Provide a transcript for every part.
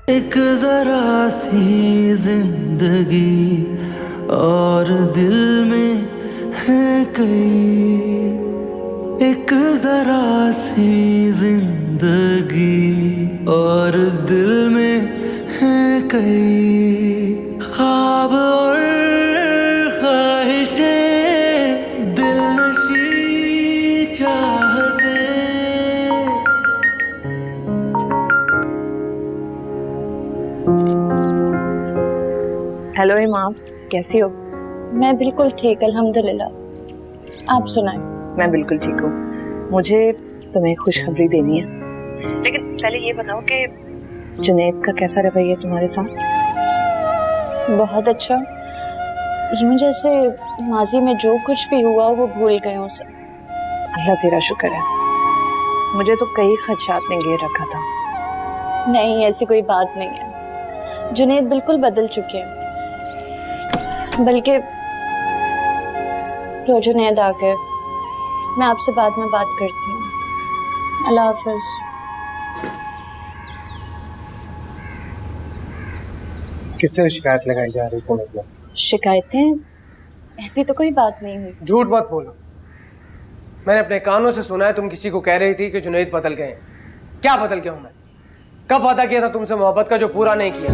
एक जरा सी जिंदगी और दिल में है कई, एक जरा सी जिंदगी और दिल में है कई, ख्वाब और ख्वाहिशें दिल नशी चाहते। हेलो इमाम, कैसी हो? मैं बिल्कुल ठीक, अल्हम्दुलिल्लाह। आप सुनाएं। मैं बिल्कुल ठीक हूँ। मुझे तुम्हें खुशखबरी देनी है, लेकिन पहले ये बताओ कि जुनैद का कैसा रवैया तुम्हारे साथ? बहुत अच्छा। यूं जैसे माजी में जो कुछ भी हुआ वो भूल गए उसे। अल्लाह तेरा शुक्र है। मुझे तो कई खदशात ने घेर रखा था। नहीं, ऐसी कोई बात नहीं है। जुनैद बिल्कुल बदल चुके हैं, बल्कि लो जुनैद आ गए। मैं आपसे बाद में बात करती हूँ। अल्लाह हाफिज। किससे शिकायत लगाई जा रही थी मेरे को? शिकायतें? ऐसी तो कोई बात नहीं हुई। झूठ मत बोलो। मैंने अपने कानों से सुना है तुम किसी को कह रही थी कि जुनैद बदल गए हैं। क्या बदल गया हूं मैं? कब वादा किया था तुमसे मोहब्बत का जो पूरा नहीं किया?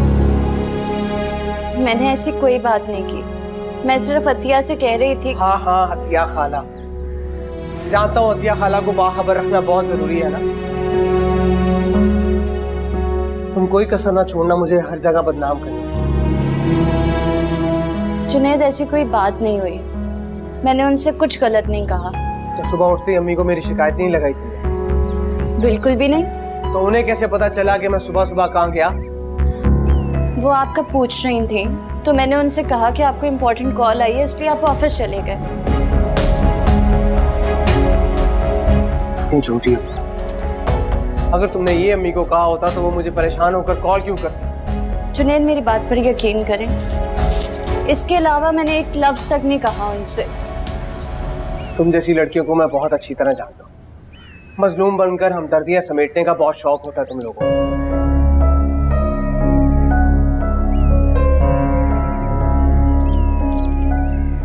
मैंने ऐसी कोई बात नहीं की। मैं सिर्फ अतिया से कह रही थी। हाँ हाँ, अतिया खाला। जानता हूँ अतिया खाला को बाखबर रखना बहुत जरूरी है ना। तुम कोई कसर ना छोड़ना मुझे हर जगह बदनाम करने। जुनैद, ऐसी कोई बात नहीं हुई। मैंने उनसे कुछ गलत नहीं कहा। तो सुबह उठते ही अम्मी को मेरी शिकायत नहीं लगाई थी? बिल्कुल भी नहीं। तो उन्हें कैसे पता चला कि मैं सुबह सुबह कहाँ गया? वो आपका पूछ रही थी, तो मैंने उनसे कहा कि आपको इम्पोर्टेंट कॉल आई है, इसलिए आप ऑफिस चले गए। इतनी झूठी हो तुम। अगर तुमने ये अम्मी को कहा होता तो वो मुझे परेशान होकर कॉल क्यों करती? जुनैद, मेरी बात पर यकीन करें, इसके अलावा मैंने एक लफ्ज तक नहीं कहा उनसे। तुम जैसी लड़कियों को मैं बहुत अच्छी तरह जानता हूँ। मजलूम बनकर हमदर्दियां समेटने का बहुत शौक होता है तुम लोगों को।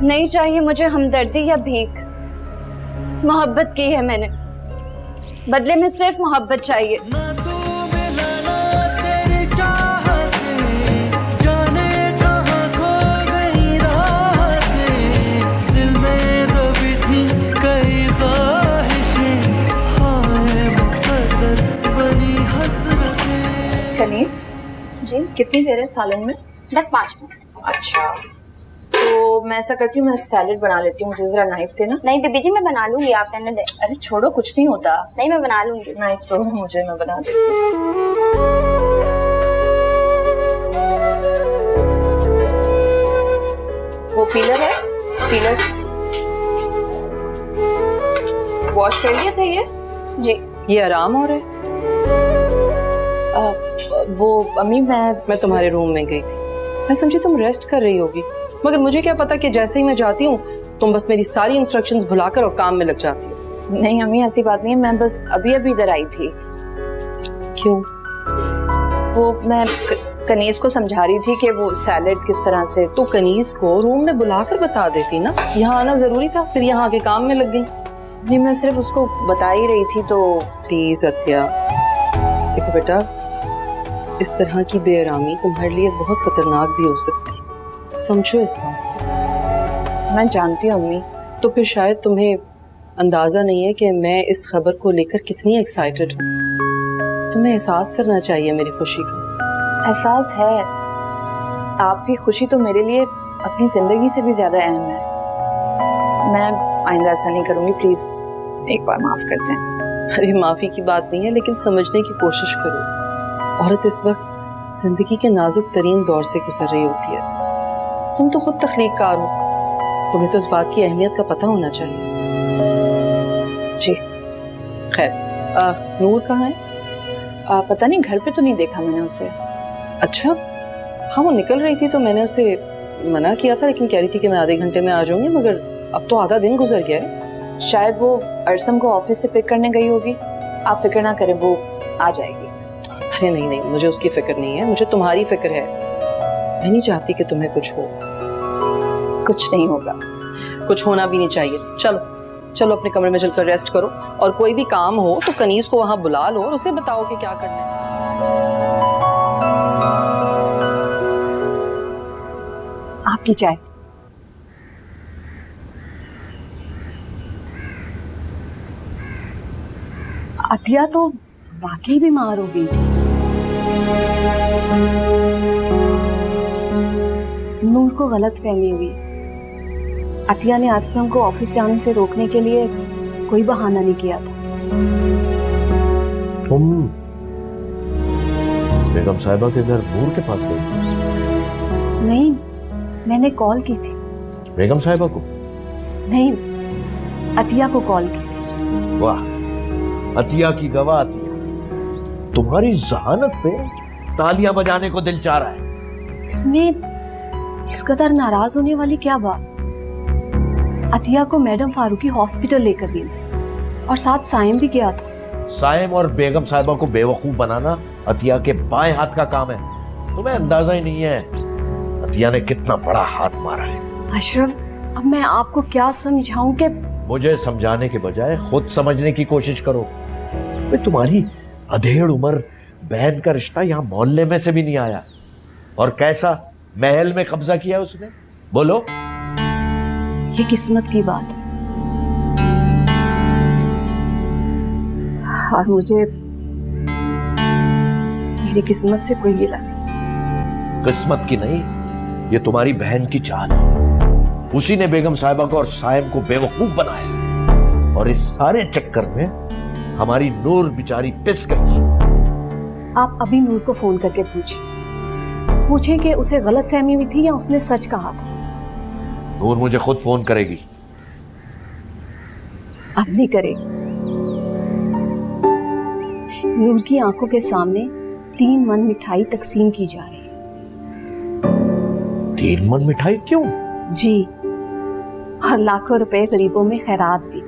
नहीं चाहिए मुझे हमदर्दी या भीख। मोहब्बत की है मैंने, बदले में सिर्फ मोहब्बत चाहिए। कनीस जी? कितनी देर है सालन में? बस 5 मिनट। अच्छा, तो मैं ऐसा करती हूँ, मैं सैलेड बना लेती हूँ। मुझे जरा नाइफ देना। नहीं बीबी जी, मैं बना लूंगी, आप रहने दें। अरे छोड़ो, कुछ नहीं होता। नहीं, मैं बना लूंगी। नाइफ तो मुझे, मैं बना देती हूँ। वो पीलर है, पीलर वॉश कर लिया था ये? जी। ये आराम हो रहा है? वो अम्मी, मैं तुम्हारे रूम में गई थी। मैं समझी तुम रेस्ट कर रही होगी, मगर मुझे क्या पता कि जैसे ही मैं जाती हूँ तुम बस मेरी सारी इंस्ट्रक्शंस भुलाकर और काम में लग जाती हो। नहीं अम्मी, ऐसी बात नहीं है। मैं बस अभी अभी इधर आई थी। क्यों? वो मैं कनीज को समझा रही थी कि वो सैलेड किस तरह से। तो कनीज को रूम में बुलाकर बता देती ना, यहाँ आना जरूरी था, फिर यहाँ आके काम में लग गई। नहीं, मैं सिर्फ उसको बता ही रही थी। तो प्लीज अत्या, देखो बेटा, इस तरह की बेआरामी तुम्हारे लिए बहुत खतरनाक भी हो सकती है, समझो इस बात को। मैं जानती हूँ अम्मी। तो फिर शायद तुम्हें अंदाजा नहीं है कि मैं इस खबर को लेकर कितनी एक्साइटेड हूँ। तुम्हें एहसास करना चाहिए मेरी खुशी का। एहसास है। आपकी खुशी तो मेरे लिए अपनी जिंदगी से भी ज्यादा अहम है। मैं आइंदा ऐसा नहीं करूंगी, प्लीज एक बार माफ कर दें। अरे माफी की बात नहीं है, लेकिन समझने की कोशिश करो। औरत इस वक्त जिंदगी के नाजुक तरीन दौर से गुजर रही होती है। तुम तो खुद तख्लीककार हो, तुम्हें तो इस बात की अहमियत का पता होना चाहिए। जी खैर, नूर कहाँ है? पता नहीं, घर पे तो नहीं देखा मैंने उसे। अच्छा, हाँ वो निकल रही थी तो मैंने उसे मना किया था, लेकिन कह रही थी कि मैं आधे घंटे में आ जाऊंगी, मगर अब तो आधा दिन गुजर गया है। शायद वो अरसम को ऑफिस से पिक करने गई होगी। आप फिक्र ना करें, वो आ जाएगी। अरे नहीं नहीं, मुझे उसकी फिक्र नहीं है, मुझे तुम्हारी फिक्र है। मैं नहीं चाहती कि तुम्हें कुछ हो। कुछ नहीं होगा। कुछ होना भी नहीं चाहिए। चलो चलो अपने कमरे में चलकर रेस्ट करो, और कोई भी काम हो तो कनीज को वहां बुला लो और उसे बताओ कि क्या करना है। आपकी चाय। अतिया तो वाकई बीमार हो गई थी। नूर को गलतफहमी हुई। अतिया ने अरसम को ऑफिस जाने से रोकने के लिए कोई बहाना नहीं किया था। तुम बेगम साहिबा के घर नूर के पास गई? नहीं, मैंने कॉल की थी। बेगम साहिबा को? नहीं, अतिया को कॉल की थी। वाह, अतिया की गवाह अतिया, तुम्हारी जहानत पे तालियां बजाने को दिल चाह रहा है। इसमें इस कदर नाराज होने वाली क्या बात? अतिया को मैडम फारूकी हॉस्पिटल लेकर गई थी और साथ साइम भी गया था। साइम और बेगम साहिबा को बेवकूफ बनाना अतिया के बाएं हाथ का काम है। तुम्हें अंदाजा ही नहीं है अतिया ने कितना बड़ा हाथ मारा है। अशरफ, अब मैं आपको क्या समझाऊं कि मुझे समझाने के बजाय खुद समझने की कोशिश करो। तुम्हारी अधेड़ उम्र बहन का रिश्ता यहाँ मोहल्ले में से भी नहीं आया, और कैसा महल में कब्जा किया उसने, बोलो। ये किस्मत की बात है, और मुझे मेरी किस्मत से कोई गिला नहीं। किस्मत की नहीं, ये तुम्हारी बहन की चाल है। उसी ने बेगम साहिबा को और साइम को बेवकूफ बनाया, और इस सारे चक्कर में हमारी नूर बेचारी पिस गई। आप अभी नूर को फोन करके पूछें कि उसे गलतफहमी हुई थी या उसने सच कहा था। नूर मुझे खुद फोन करेगी। अब नहीं करेगी। नूर की आंखों के सामने 3 मन मिठाई तकसीम की जा रही है। 3 मन मिठाई क्यों? जी, और लाखों रुपए गरीबों में खैरात भी।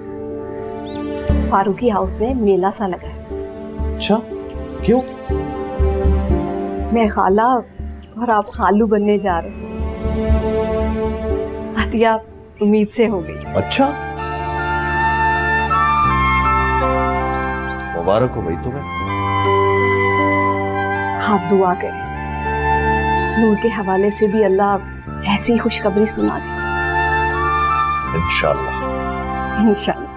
फारूकी हाउस में मेला सा लगा है। अच्छा, क्यों? मैं खाला और आप खालू बनने जा रहे हैं। अतिया उम्मीद से हो गई। अच्छा, मुबारक हो भाई तुम्हें। आप दुआ करें, नूर के हवाले से भी अल्लाह ऐसी खुशखबरी सुना दे। इंशाअल्लाह। इंशाअल्लाह।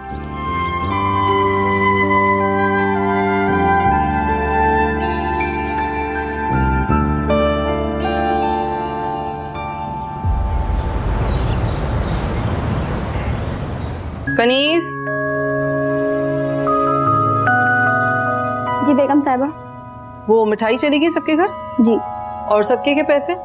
कनीज। जी बेगम साहिबा। वो मिठाई चली गई सबके घर? जी। और सबके के पैसे?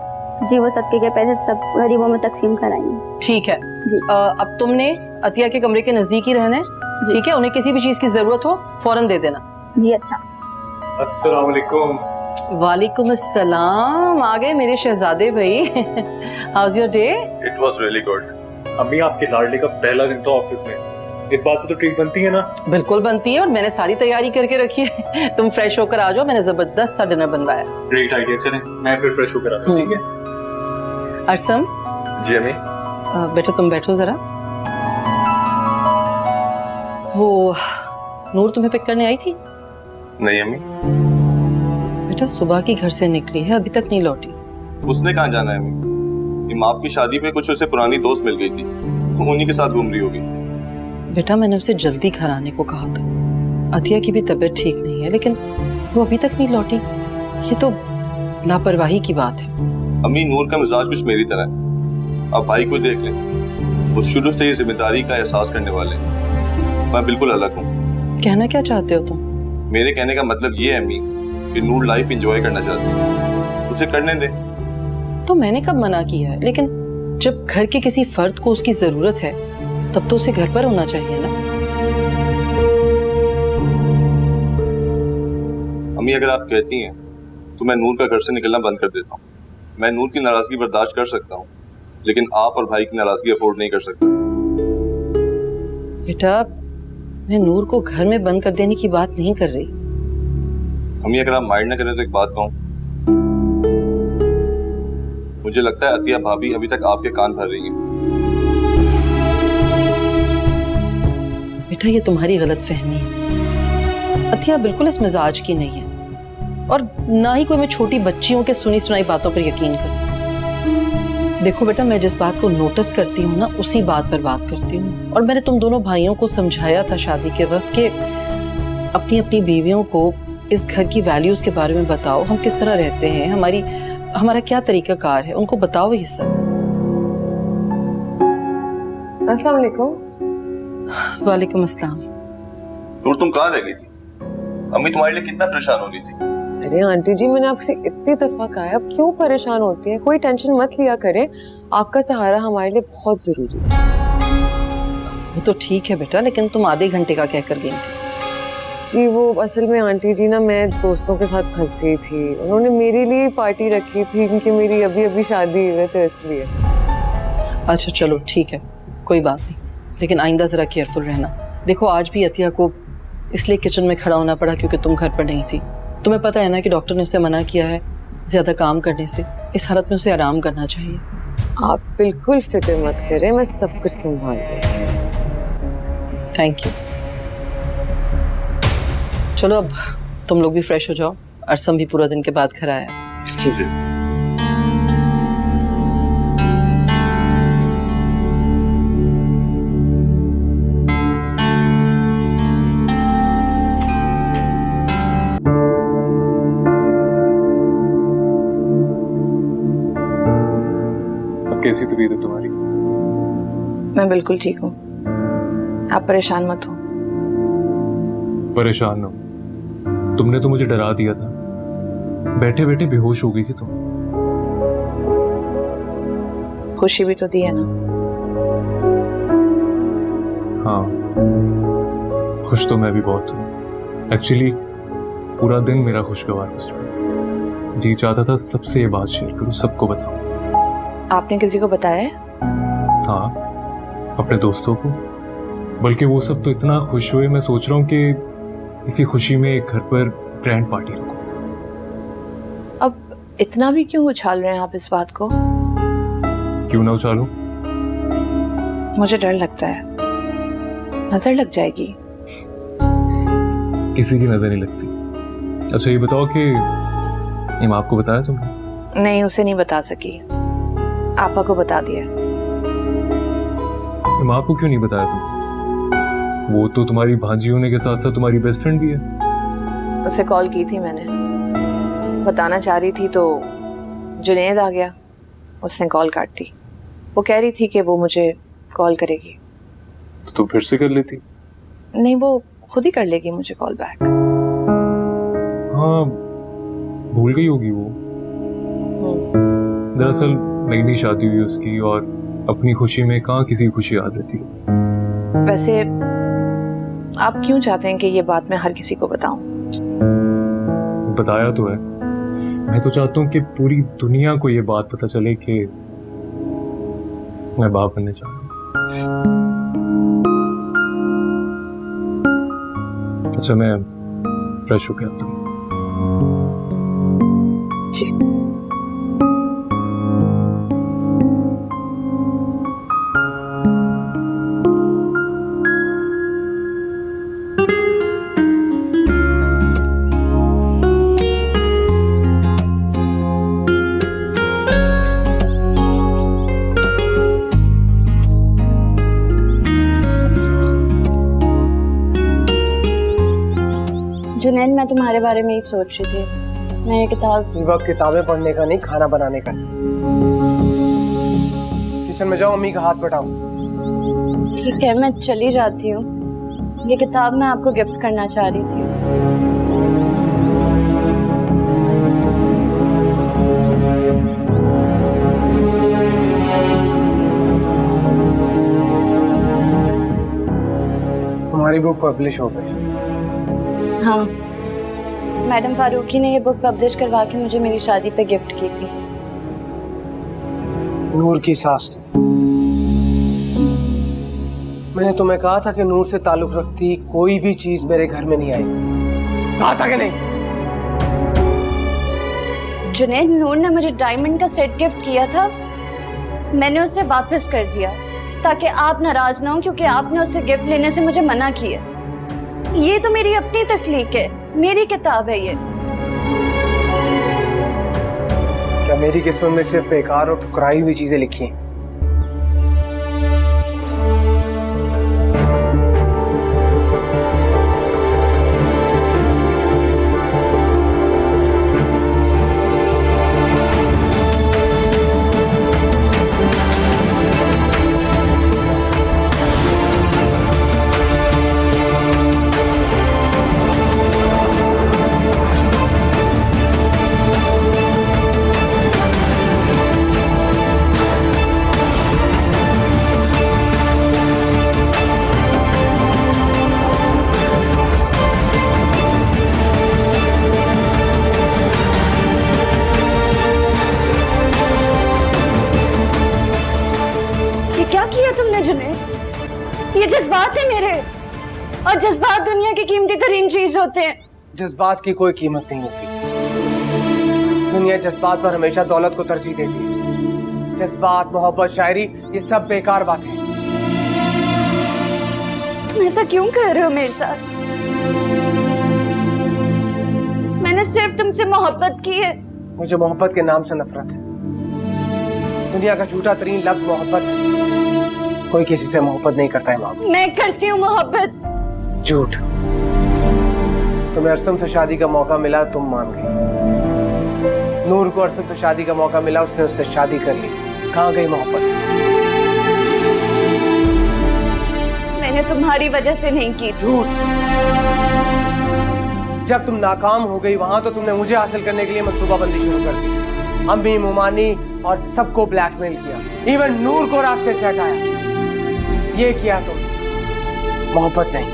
जी, वो सबके के पैसे सब गरीबों में तकसीम कराएंगे। ठीक है जी। अब तुमने अतिया के कमरे के नजदीक ही रहना है, ठीक है? उन्हें किसी भी चीज की जरूरत हो फौरन दे देना। जी अच्छा। अस्सलाम वालेकुम। वालेकुम अस्सलाम। आ गए मेरे शहजादे भाई। House your day? It was really good. अम्मी, आपके लाडले का पहला दिन था ऑफिस में, इस बात पे तो ट्रीट बनती है ना? बिल्कुल बनती है, और मैंने सारी तैयारी करके रखी है। तुम फ्रेश होकर आ जाओ, मैंने जबरदस्त सा डिनर बनवाया। Great idea. चलें, मैं फिर फ्रेश होकर आता हूं, ठीक है? अरसम। जी अम्मी। बेटा तुम बैठो जरा। वो नूर तुम्हें पिक करने आई थी? नहीं अम्मी। बेटा सुबह की घर से निकली है, अभी तक नहीं लौटी। उसने कहाँ जाना है अम्मी? इमाम की शादी पे कुछ उसे पुरानी दोस्त मिल गई थी, उन्हीं के साथ घूम रही होगी। बेटा मैंने उसे जल्दी घर आने को कहा था। अतिया की भी तबीयत ठीक नहीं है, लेकिन वो अभी तक नहीं लौटी। ये तो लापरवाही की बात है। अम्मी, नूर का मिजाज कुछ मेरी तरह है। आप भाई को देख लें, वो शुरू से ही जिम्मेदारी का एहसास करने वाले हैं। मैं बिल्कुल अलग हूँ। कहना क्या चाहते हो तुम? मेरे कहने का मतलब ये है अम्मी कि नूर लाइफ एंजॉय करना चाहती है, उसे करने दे। तो मैंने कब मना किया है? लेकिन जब घर के किसी फर्द को उसकी जरूरत है तब तो उसे घर पर होना चाहिए ना। अम्मी, अगर आप कहती हैं तो मैं नूर का घर से निकलना बंद कर देता हूँ। मैं नूर की नाराजगी बर्दाश्त कर सकता हूँ, लेकिन आप और भाई की नाराजगी अफोर्ड नहीं कर सकता। बेटा मैं नूर को घर में बंद कर देने की बात नहीं कर रही। अम्मी अगर आप माइंड ना करें तो एक बात कहूं, मुझे लगता है अतिया भाभी अभी तक आपके कान भर रही है। बेटा ये तुम्हारी गलत फहमी है। अतिया बिल्कुल इस मिजाज की नहीं है और ना ही कोई मैं छोटी बच्चियों के सुनी सुनाई बातों पर यकीन करूं। देखो बेटा, मैं जिस बात को नोटिस करती हूँ ना उसी बात पर बात करती हूँ। और मैंने तुम दोनों भाइयों को समझाया था शादी के वक्त कि अपनी अपनी बीवियों को इस घर की वैल्यूज के बारे में बताओ, हम किस तरह रहते हैं, हमारा क्या तरीकाकार है, उनको बताओ ये सब। अस्सलाम वालेकुम। वालेकुम अस्सलाम। नूर तुम कहाँ रह गई थी? अम्मी तुम्हारे लिए कितना परेशान हो गई थी। अरे आंटी जी, मैंने आपसे इतनी दफा कहा है, अब क्यों परेशान होती है? कोई टेंशन मत लिया करें, आपका सहारा हमारे लिए बहुत जरूरी है। वो तो ठीक है बेटा, लेकिन तुम आधे घंटे का कह कर गई थी। जी वो असल में आंटी जी ना, मैं दोस्तों के साथ फंस गई थी। उन्होंने मेरे लिए पार्टी रखी थी क्योंकि मेरी अभी अभी शादी हुई है, तो इसलिए। अच्छा चलो ठीक है, कोई बात नहीं, लेकिन आइंदा जरा केयरफुल रहना। देखो आज भी अतिया को इसलिए किचन में खड़ा होना पड़ा क्योंकि तुम घर पर नहीं थी। तुम्हें पता है ना कि डॉक्टर ने उसे मना किया है ज्यादा काम करने से। इस हालत में उसे आराम करना चाहिए। आप बिल्कुल फिक्र मत करें, मैं सब कुछ संभाल लूंगी। Thank you. चलो अब तुम लोग भी फ्रेश हो जाओ, अरसम भी पूरा दिन के बाद घर आया है। जी। अब कैसी तबीयत है तुम्हारी? मैं बिल्कुल ठीक हूँ, आप परेशान मत हो। परेशान हो? तुमने तो मुझे डरा दिया था, बैठे बैठे बेहोश हो गई थी तुम। खुशी भी तो दी है ना। हाँ, खुश तो मैं भी बहुत हूँ। एक्चुअली पूरा दिन मेरा खुशगवार गुजरा। जी चाहता था सबसे ये बात शेयर करूँ, सबको बताऊँ। आपने किसी को बताया है? हाँ, अपने दोस्तों को। बल्कि वो सब तो इतना खुश हुए, मैं सोच रहा हूँ कि इसी खुशी में एक घर पर ग्रैंड पार्टी रखूं। अब इतना भी क्यों उछाल रहे हैं आप इस बात को? क्यों ना उछालूं? मुझे डर लगता है, नजर लग जाएगी। किसी की नजर नहीं लगती। अच्छा ये बताओ कि इमाम आपको बताया तुमने? नहीं, उसे नहीं बता सकी, आपा को बता दिया। इमाम को क्यों नहीं बताया तुम? वो तो तुम्हारी भांजी होने के साथ साथ तुम्हारी बेस्ट फ्रेंड भी है। उसे कॉल की थी मैंने, बताना चाह रही थी तो जुनैद आ गया, उसने कॉल काट दी। वो कह रही थी कि वो मुझे कॉल करेगी। तो तुम फिर से कर लेती। नहीं, वो खुद ही कर लेगी मुझे कॉल बैक। हाँ, भूल गई होगी वो। दरअसल नई नई शादी हुई उसकी और अपनी खुशी में कहाँ किसी की खुशी याद रहती है। वैसे आप क्यों चाहते हैं कि ये बात मैं हर किसी को बताऊं? बताया तो है, मैं तो चाहता हूँ कि पूरी दुनिया को ये बात पता चले कि मैं बाप बनने चाह रहा हूँ। अच्छा मैं फ्रेश हो गया अब तो। जी। जुनैद, मैं तुम्हारे बारे में ही सोच रही थी। मैं ये किताब ये वक्त किताबें पढ़ने का नहीं, खाना बनाने का। किचन में जाओ, अम्मी का हाथ बटाओ। ठीक है, मैं चली जाती हूँ। ये किताब मैं आपको गिफ्ट करना चाह रही थी। हमारी बुक पब्लिश हो गई। हाँ, मैडम फारूकी ने ये बुक पब्लिश करवा के मुझे मेरी शादी पे गिफ्ट की थी। नूर की सास ने। मैंने तुम्हें कहा था कि नूर से ताल्लुक रखती कोई भी चीज मेरे घर में नहीं आई। कहा था कि नहीं? जुनैद, नूर ने मुझे डायमंड का सेट गिफ्ट किया था, मैंने उसे वापस कर दिया ताकि आप नाराज ना हो, क्योंकि आपने उसे गिफ्ट लेने से मुझे मना किया। ये तो मेरी अपनी तख्लीक है, मेरी किताब है ये। क्या मेरी किस्मत में सिर्फ बेकार और ठुकराई हुई चीजें लिखी हैं? ये जज्बात है मेरे, और जज्बात दुनिया की कीमती तरीन चीज होते हैं। जज्बात की कोई कीमत नहीं होती। दुनिया जज्बात पर हमेशा दौलत को तरजीह देती है। जज्बात, मोहब्बत, शायरी, ये सब बेकार बातें हैं। तुम ऐसा क्यों कर रहे हो मेरे साथ? मैंने सिर्फ तुमसे मोहब्बत की है। मुझे मोहब्बत के नाम से नफरत है। दुनिया का झूठा तरीन लफ्ज मोहब्बत है। कोई किसी से मोहब्बत नहीं करता है माँ। मैं करती हूँ मोहब्बत। झूठ। तुम्हें अरसम से शादी का मौका मिला, तुम मान गई। नूर को अरसम से शादी का मौका मिला, उसने उससे शादी कर ली। कहाँ गई मोहब्बत? मैंने तुम्हारी वजह से नहीं की। झूठ। जब तुम नाकाम हो गई वहां तो तुमने मुझे हासिल करने के लिए मंसूबाबंदी शुरू कर दी। अम्मी, मुमानी और सबको ब्लैकमेल किया, इवन नूर को रास्ते से हटाया। ये किया तुम, मोहब्बत नहीं।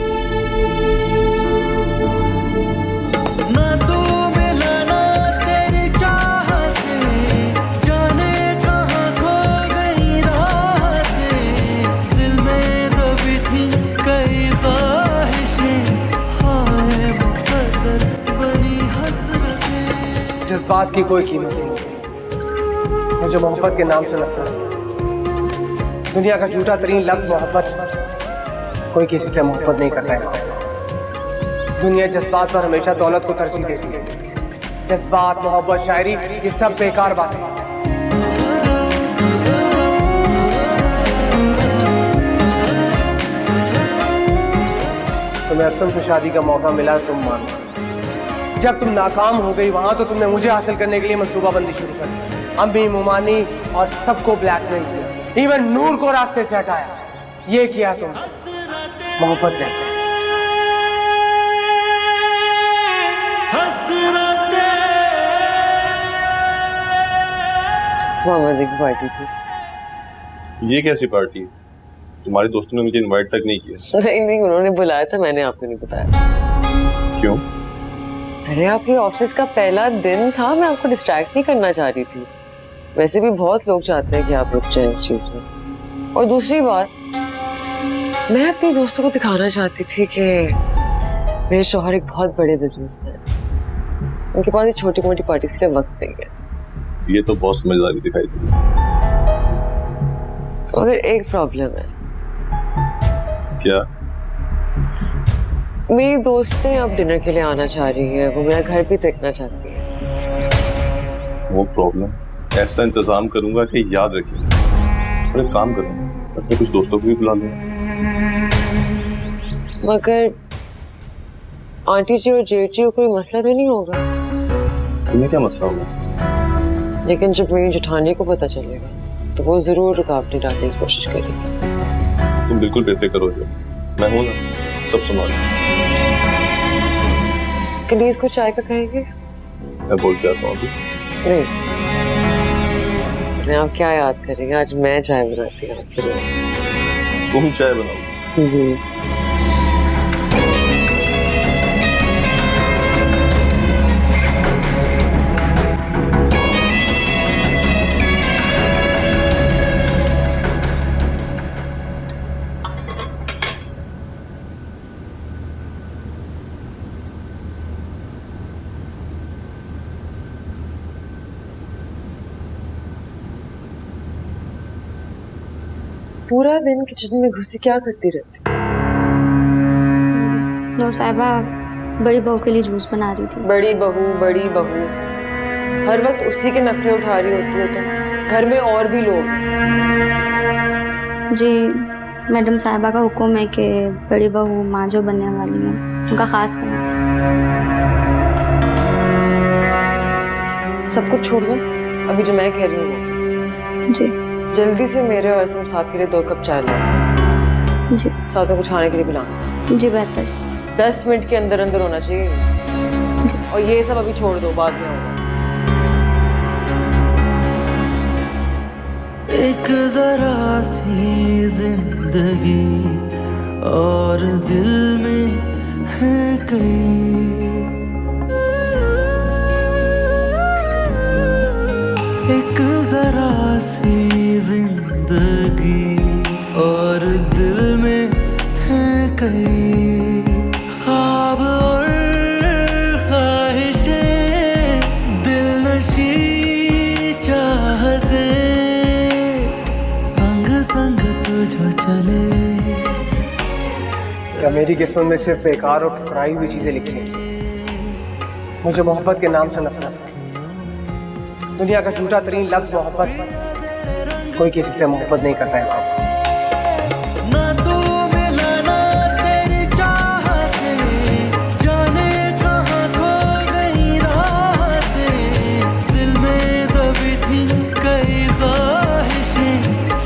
ना तू मिला ना तेरी चाहते, जाने कहाँ खो गई रातें। दिल में दबी थी कई ख्वाहिशें, हाय मुकद्दर बनी हसरतें। जज्बात की कोई कीमत नहीं होती। मुझे मोहब्बत के नाम से नफरत है। दुनिया का झूठा तरीन लफ्ज मोहब्बत है। कोई किसी से मोहब्बत नहीं करता है। दुनिया जज्बात पर हमेशा दौलत को तरजीह देती है। जज्बात, मोहब्बत, शायरी, ये सब बेकार बातें हैं। तुम्हें अरसम से शादी का मौका मिला, तुम मान गई। जब तुम नाकाम हो गई वहां तो तुमने मुझे हासिल करने के लिए मंसूबाबंदी शुरू कर दी। अम्मी, मुमानी और सबको ब्लैकमेल किया, इवन नूर को रास्ते से हटाया। ये किया तुम, मोहब्बत नहीं। वहाँ मजे की पार्टी थी। ये कैसी पार्टी है? तुम्हारे दोस्तों ने मुझे इनवाइट तक नहीं किया। नहीं, उन्होंने बुलाया था, मैंने आपको नहीं बताया। क्यों? अरे आपके ऑफिस का पहला दिन था, मैं आपको डिस्ट्रैक्ट नहीं करना चाह रही थी। वैसे भी बहुत लोग चाहते हैं कि आप रुक जाएं इस चीज में। और दूसरी बात, मैं अपने दोस्तों को दिखाना चाहती थी कि मेरे शौहर एक बहुत बड़े बिजनेसमैन, उनके पास ये छोटी मोटी पार्टीज के लिए वक्त नहीं है। ये तो बहुत समझदारी दिखाई दी। तो अगर एक प्रॉब्लम है। क्या? मेरी दोस्तें अब डिनर के लिए आना चाह रही है, वो मेरा घर भी देखना चाहती है। नो प्रॉब्लम, ऐसा इंतजाम करूंगा कि याद रखिए। और एक काम करूंगा, अपने कुछ दोस्तों को भी बुला लूंगा। मगर आंटी जी और जेठ जी को कोई मसला तो नहीं होगा? तुम्हें क्या मसला होगा? लेकिन जब मेरी जेठानी को पता चलेगा तो वो जरूर रुकावटें डालने की कोशिश करेगी। तुम बिल्कुल बेफिक्र हो जाओ, मैं हूं ना, सब संभालूंगा। कनीज को चाय का कहेंगे? मैं बोल के आता हूँ अभी। नहीं, चलिए, आप क्या याद करेंगे? आज मैं चाय बनाती हूँ आपके लिए। तुम चाय बनाओ? जी। पूरा दिन किचन में घुसी क्या करती रहती? नूर साहिबा बड़ी बहू के लिए जूस बना रही थी। बड़ी बहू हर वक्त उसी के नखरे उठा रही होती हो तुम। घर में और भी लोग जी मैडम साहिबा का हुक्म है कि बड़ी बहू माँ जो बनने वाली है उनका खास ख्याल। सब कुछ छोड़ दो, अभी जो मैं कह रही हूँ वो। जी जल्दी से मेरे और असम साहब के लिए 2 कप चाय लाओ। जी साथ में कुछ खाने के लिए बुलाओ। जी बेहतर। 10 मिनट के अंदर अंदर होना चाहिए। और ये सब अभी छोड़ दो, बाद में होगा। एक जरा सी जिंदगी और दिल में है कई, एक जरा सी जिंदगी और दिल में है कई ख्वाब और ख्वाहिशें, दिलनशी चाहते संग संग तुझो चले। क्या मेरी किस्मत में सिर्फ बेकार और ठुकराई हुई चीजें लिखी हैं? मुझे मोहब्बत के नाम से नफरत। दुनिया का झूठा तरीन लफ्ज मोहब्बत। कोई किसी से मोहब्बत नहीं करता है। ना तू मिला ना तेरी चाहते, जाने कहाँ खो गई रातें, दिल में दबी थी कई ख्वाहिशें,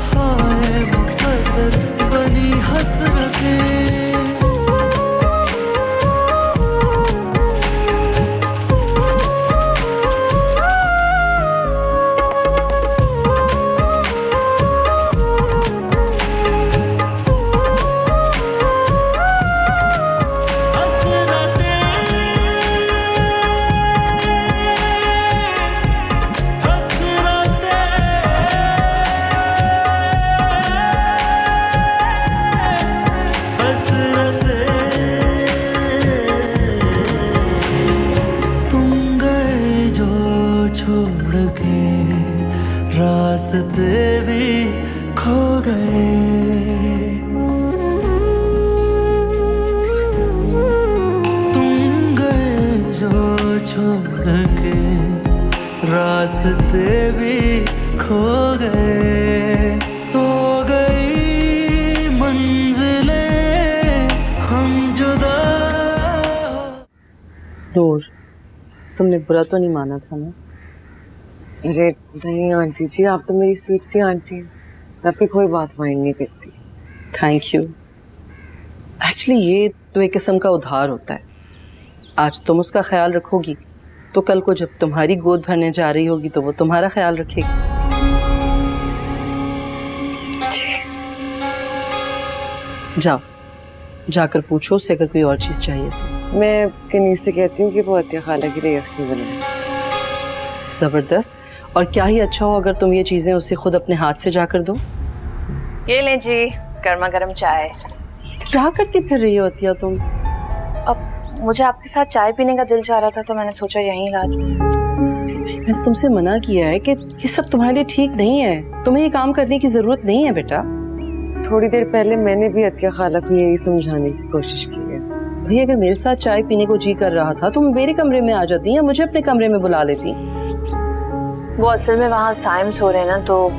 हाय मुकद्दर बनी हसरतें। छोड़ के रास्ते भी खो गए, तुम गए जो छोड़ के रास्ते भी खो गए, सो गई मंजिलें हम जुदा। नूर, तुमने बुरा तो नहीं माना था ना? अरे नहीं आंटी जी, आप तो मेरी स्वीट सी आंटी हैं। मैं आपकी कोई बात माइंड नहीं करती। Thank you. एक्चुअली ये तो एक किस्म का उधार होता है। आज तुम उसका ख्याल रखोगी तो कल को जब तुम्हारी गोद भरने जा रही होगी तो वो तुम्हारा ख्याल रखेगी। जाओ, जाकर पूछो उससे अगर कोई और चीज चाहिए तो। मैं कनीज से कहती हूँ कि वो अतिया खाला के लिए यखनी बनाए। जबरदस्त। और क्या ही अच्छा हो अगर तुम ये चीजें उसे खुद अपने हाथ से जाकर दो। ये लें जी गर्मा गर्म चाय। क्या करती फिर रही हो अतिया तुम? अब मुझे आपके साथ चाय पीने का दिल चाह रहा था तो मैंने सोचा यहीं ला दूं। मैंने तुमसे मना किया है कि ये सब तुम्हारे लिए ठीक नहीं है। तुम्हें ये काम करने की जरूरत नहीं है बेटा। थोड़ी देर पहले मैंने भी अतिया खाला को यही समझाने की कोशिश की है। भाई अगर मेरे साथ चाय पीने को जी कर रहा था तो मेरे कमरे में आ जाती या मुझे अपने कमरे में बुला लेती। वो असल में वहाँ साइम सो रहे हैं ना, तो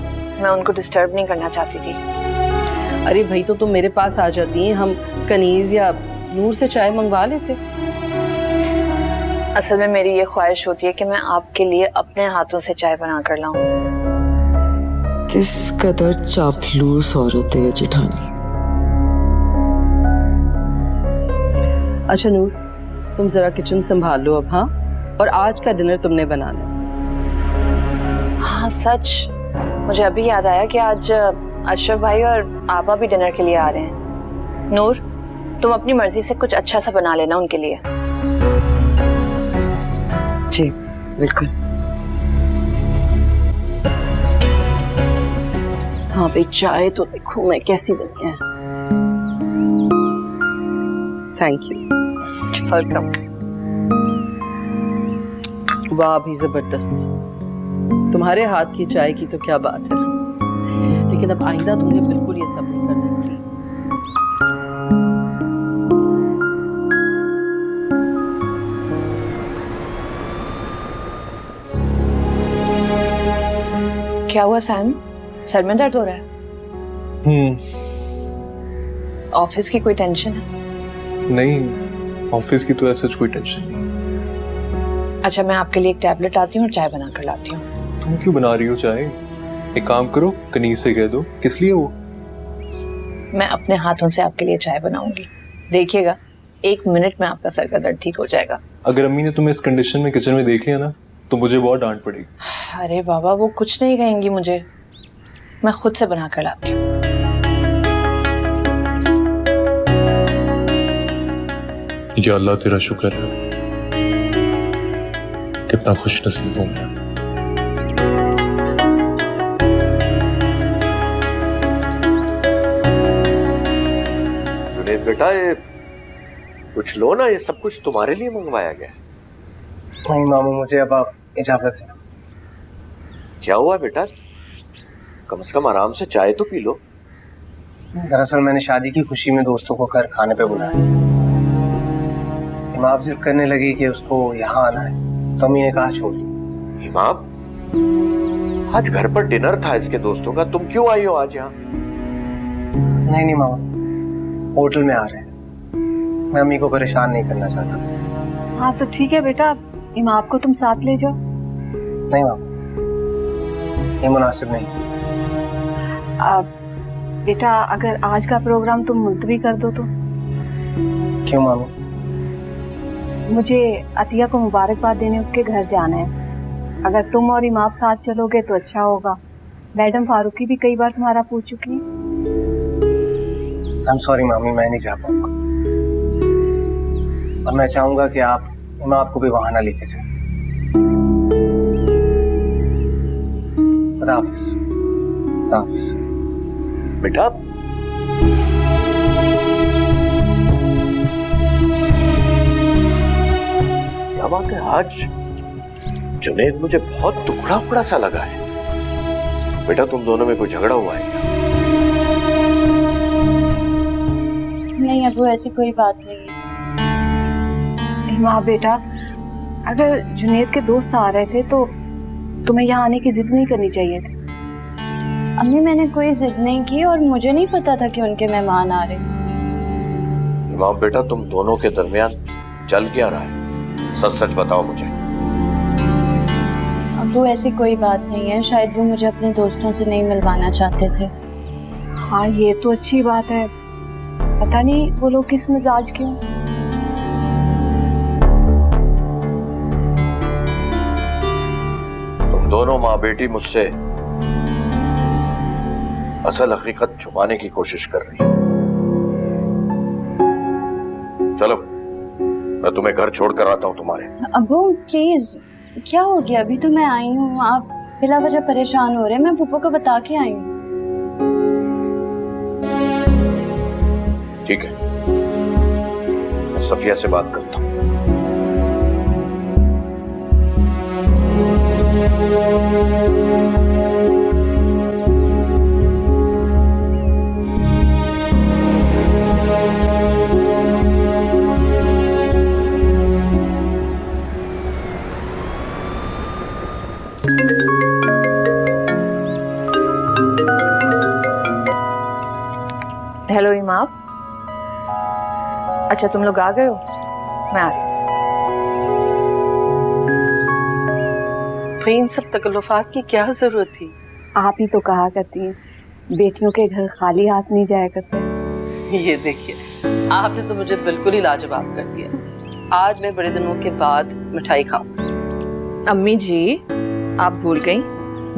मैं उनको डिस्टर्ब नहीं करना चाहती थी। अरे भाई तो तुम मेरे पास आ जाती हैं, हम कनीज या नूर से चाय मंगवा लेते। असल में मेरी ये ख्वाहिश होती है कि मैं आपके लिए अपने हाथों से चाय बना कर लाऊं। किस कदर चापलूस औरत है जेठानी। अच्छा नूर, तुम जरा किचन संभाल लो अब। हाँ, और आज का डिनर तुमने बनाना। हाँ सच, मुझे अभी याद आया कि आज अशरफ भाई और आपा भी डिनर के लिए आ रहे हैं। नूर, तुम अपनी मर्जी से कुछ अच्छा सा बना लेना उनके लिए। जी बिल्कुल। हाँ भाई, चाय तो देखो मैं कैसी बनी है। Thank you. वेलकम। वाह भी जबरदस्त। तुम्हारे हाथ की चाय की तो क्या बात है, लेकिन अब आइंदा तुमने बिल्कुल ये सब नहीं करना है, प्लीज। क्या हुआ सैम, सर में दर्द हो रहा है? ऑफिस की कोई टेंशन है? नहीं, ऑफिस की तो ऐसा कोई टेंशन नहीं। अच्छा, मैं आपके लिए एक टैबलेट आती हूँ और चाय बना कर लाती हूँ। तुम क्यों बना रही हो चाय? एक काम करो, कनीज से कह दो। किस लिए वो? मैं अपने हाथों से आपके लिए चाय बनाऊंगी, देखिएगा 1 मिनट में आपका सर का दर्द ठीक हो जाएगा। अगर अम्मी ने तुम्हें इस कंडीशन में किचन में देख लिया ना, तो मुझे बहुत डांट पड़ेगी। अरे बाबा, वो कुछ नहीं कहेंगी मुझे, मैं खुद से बना कर लाती हूँ। या अल्लाह, तेरा शुक्र है, कितना खुश नसीब हूं मैं। जुनेद बेटा, ये कुछ लो ना, ये सब कुछ तुम्हारे लिए मंगवाया गया है। नहीं मामू, मुझे अब आप इजाजत है। क्या हुआ बेटा? कम से कम आराम से चाय तो पी लो। दरअसल मैंने शादी की खुशी में दोस्तों को घर खाने पे बुलाया। इमाम जिद करने लगी कि उसको यहाँ आना है, तो अम्मी ने कहा छोड़ दो। इमाम, आज घर पर डिनर था इसके दोस्तों का, तुम क्यों आई हो आज यहाँ? नहीं मामा, होटल में आ रहे हैं, मैं अम्मी को परेशान नहीं करना चाहता था। हाँ तो ठीक है बेटा, इमाम को तुम साथ ले जाओ। नहीं मामा, ये मुनासिब नहीं। बेटा, अगर आज का प्रोग्राम तुम मुलतवी कर दो तो? क्यों मामी? मुझे अतिया को मुबारकबाद देने उसके घर जाना है। अगर तुम और इमाम साथ चलोगे तो अच्छा होगा। मैडम फारूकी भी कई बार तुम्हारा पूछ चुकी है। I'm sorry मामी, मैं नहीं जा पाऊंगा। और मैं चाहूंगा कि आप इमाम को भी वहां ना लेके जाए। खुदा हाफिज। खुदा हाफिज। बेटा, क्या बात है, आज जुनेद मुझे बहुत टुकड़ा उकड़ा सा लगा है। बेटा, तुम दोनों में कोई झगड़ा हुआ है क्या? नहीं अबू, ऐसी कोई बात नहीं है। इमाम बेटा, अगर जुनेद के दोस्त आ रहे थे तो तुम्हें यहाँ आने की जिद नहीं करनी चाहिए थी। अम्मी, मैंने कोई जिद नहीं की और मुझे नहीं पता था कि उनके मेहमान आ रहे। इमाम बेटा, तुम दोनों के दरमियान चल क्या रहा है? सच सच बताओ मुझे। अबू, ऐसी कोई बात नहीं है, शायद वो मुझे अपने दोस्तों से नहीं मिलवाना चाहते थे। हाँ, ये तो अच्छी बात है। पता नहीं वो लोग किस मिजाज के हों। तुम दोनों माँ बेटी मुझसे असल हकीकत छुपाने की कोशिश कर रही हो। चलो, मैं तुम्हें घर छोड़ कर आता हूँ तुम्हारे। अबू प्लीज, क्या हो गया? अभी तो मैं आई हूँ, आप बिला वजह परेशान हो रहे हैं। मैं पुप्पो को बता के आई हूँ। ठीक है, मैं सफिया से बात करता हूँ। हेलो इमाम। अच्छा, तुम लोग आ गए हो? मैं आ रही हूँ। भाई, इन सब तकल्लुफात की क्या जरूरत थी? आप ही तो कहा करती हैं, बेटियों के घर खाली हाथ नहीं जाया करते। ये देखिए, आपने तो मुझे बिल्कुल ही लाजवाब कर दिया। आज मैं बड़े दिनों के बाद मिठाई खाऊं। अम्मी जी, आप भूल गई,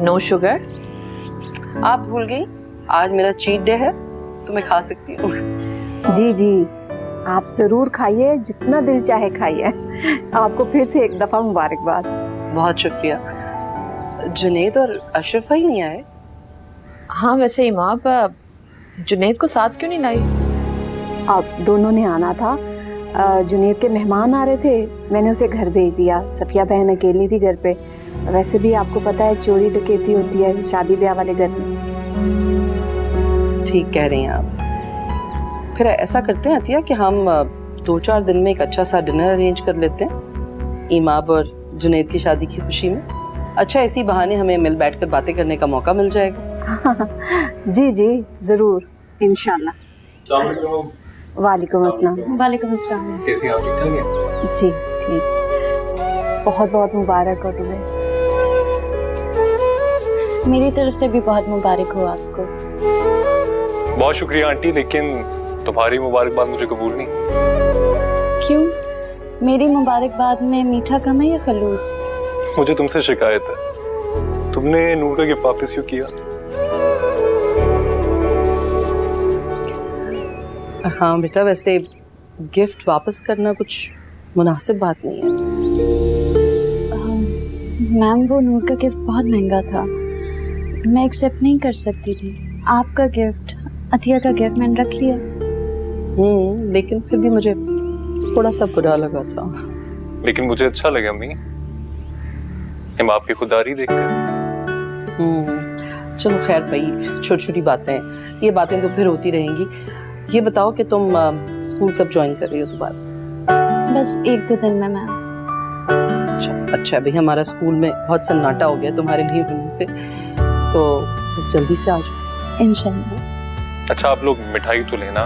नो शुगर। आप भूल गई, आज मेरा चीट डे है तो मैं खा सकती हूँ। जी जी, आप जरूर खाइए, जितना दिल चाहे खाइए। आपको फिर से एक दफा मुबारकबाद। बहुत शुक्रिया। जुनेद और अशरफ भाई नहीं आए? हाँ, वैसे इमाम, जुनेद को साथ क्यों नहीं लाई? आप दोनों ने आना था। जुनेद के मेहमान आ रहे थे, मैंने उसे घर भेज दिया। सफिया बहन अकेली थी घर पे। वैसे भी आपको पता है, चोरी डकैती होती है शादी ब्याह वाले घर में। ठीक कह रही हैं आप। फिर ऐसा करते हैं अतिया कि हम 2-4 दिन में एक अच्छा सा डिनर अरेंज कर लेते हैं इमाब और जुनैद की शादी की खुशी में। अच्छा, इसी बहाने हमें मिल बैठकर बातें करने का मौका मिल जाएगा। जी जी जरूर, इंशाल्लाह। वालेकुम अस्सलाम। वालेकुम अस्सलाम। कैसी आप? ठीक ठाक हैं? जी ठीक। बहुत बहुत मुबारक हो तुम्हें। मेरी तरफ से भी बहुत मुबारक हो आपको। बहुत शुक्रिया आंटी, लेकिन तुम्हारी मुबारकबाद मुझे कबूल नहीं। क्यों? मेरी मुबारकबाद में मीठा कम है या खलूस? मुझे तुमसे शिकायत है, तुमने नूर का गिफ्ट वापस क्यों किया? हाँ बेटा, वैसे गिफ्ट वापस करना कुछ मुनासिब बात नहीं है। मैम, वो नूर का गिफ्ट बहुत महंगा था, मैं एक्सेप्ट नहीं कर सकती थी। आपका गिफ्ट, अतिया का गिफ्ट मैंने रख लिया। लेकिन फिर भी मुझे थोड़ा सा बुरा लगा था। लेकिन मुझे अच्छा लगा अम्मी, हम आपकी खुदारी देखकर। चलो खैर भाई, छोटी छोटी बातें, ये बातें तो फिर होती रहेंगी। ये बताओ कि तुम स्कूल कब ज्वाइन कर रही हो दोबारा? बस 1-2 दिन में मैम। अच्छा भाई, हमारा स्कूल में बहुत सन्नाटा हो गया तुम्हारे लिए होने से, तो बस जल्दी से आ जाओ इंशाल्लाह। अच्छा, आप लोग मिठाई तो लेना।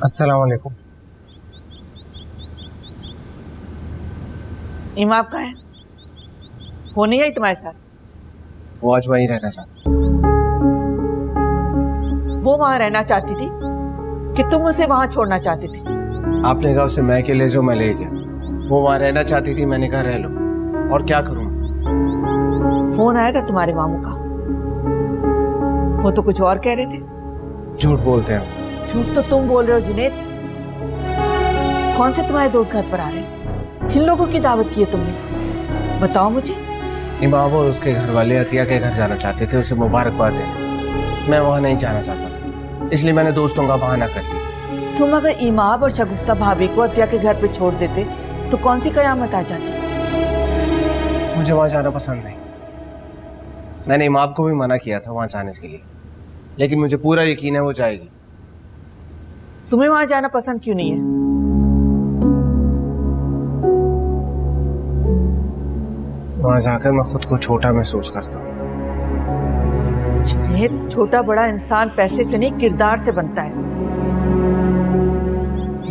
अस्सलाम वालेकुम। इमाम कहाँ है? वो नहीं आई तुम्हारे साथ? वो आज वहीं रहना चाहती। वो वहां रहना चाहती थी कि तुम उसे वहां छोड़ना चाहती थी? आपने कहा उसे मैं के ले जाओ, मैं ले गया। वो वहां रहना चाहती थी, मैंने कहा रह लो, और क्या करूं? फोन आया था तुम्हारे मामू का, वो तो कुछ और कह रहे थे। झूठ बोलते हैं। झूठ तो तुम बोल रहे हो जुनैद। कौन से तुम्हारे दोस्त घर पर आ रहे हैं? किन लोगों की दावत की है तुमने? बताओ मुझे। इमाम और उसके घर वाले अतिया के घर जाना चाहते थे, उसे मुबारकबाद देने। मैं वहां नहीं जाना चाहता था, इसलिए मैंने दोस्तों का बहाना कर लिया। तुम अगर इमाम और शगुफ्ता भाभी को अतिया के घर पे छोड़ देते तो कौन सी कयामत आ जाती? मुझे वहां जाना पसंद नहीं। मैंने इमाम को भी मना किया था वहां जाने के लिए, लेकिन मुझे पूरा यकीन है वो जाएगी। तुम्हें वहां जाना पसंद क्यों नहीं है? वहां जाकर मैं खुद को छोटा महसूस करता हूँ। छोटा बड़ा इंसान पैसे से नहीं, किरदार से बनता है।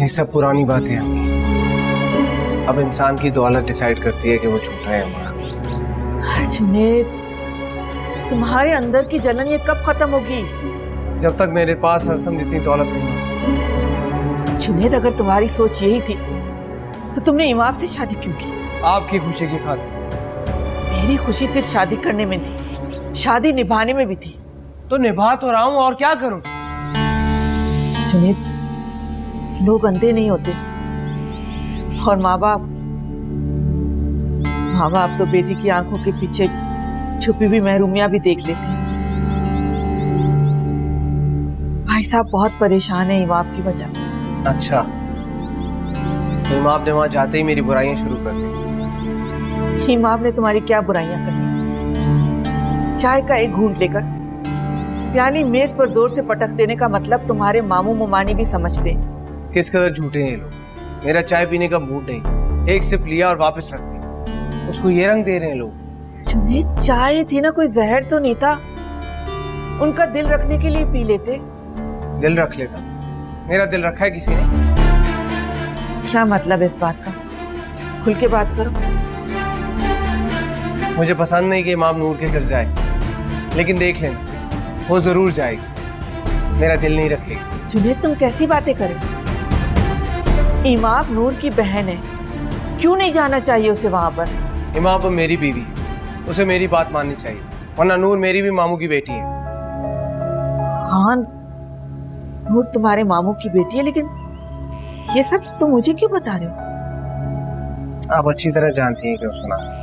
ये सब पुरानी बातें हैं अम्मी। अब इंसान की दौलत डिसाइड करती है कि वो छोटा है हमारा। जुनैद, तुम्हारे अंदर की जलन ये कब खत्म होगी? जब तक मेरे पास हरसम जितनी दौलत नहीं होती। जुनैद, अगर तुम्हारी सोच यही थी तो तुमने इमाम से शादी क्यों की? आपकी खुशी की खातिर। मेरी खुशी सिर्फ शादी करने में थी, शादी निभाने में भी थी। तो निभा तो रहा हूं, और क्या करूं? जुनैद, लोग अंधे नहीं होते, और माँ बाप तो बेटी की आंखों के पीछे छुपी भी महरूमियां भी देख लेते हैं। भाई साहब बहुत परेशान है इमाम की वजह से। अच्छा, तो इमाम ने वहां जाते ही मेरी बुराइयां शुरू कर दी। इमाम ने तुम्हारी क्या बुराइयां करनी? चाय का एक घूंट लेकर प्याली मेज पर जोर से पटक देने का मतलब तुम्हारे मामू मुमानी भी समझते। किस कदर झूठे हैं ये लोग। मेरा चाय पीने का मूड नहीं था, एक सिप लिया और वापस रख दिया। उसको ये रंग दे रहे हैं लोग। जुनैद, चाय थी ना, कोई जहर तो नहीं था। उनका दिल रखने के लिए पी लेते। दिल रख लेता। मेरा दिल रखा है किसी ने? क्या मतलब है इस बात का? खुल के बात करो। मुझे पसंद नहीं कि इमाम नूर के घर जाए, लेकिन देख लेना वो जरूर जाएगी। मेरा दिल नहीं रखेगी। जुनैद तुम कैसी बातें करे? इमाम नूर की बहन है, क्यों नहीं जाना चाहिए उसे वहां पर? इमाम अब मेरी बीवी है, उसे मेरी बात माननी चाहिए, वरना नूर मेरी भी मामू की बेटी है। हाँ, नूर तुम्हारे मामू की बेटी है, लेकिन ये सब तुम मुझे क्यों बता रहे हो? आप अच्छी तरह जानती हैं क्यों सुना रही।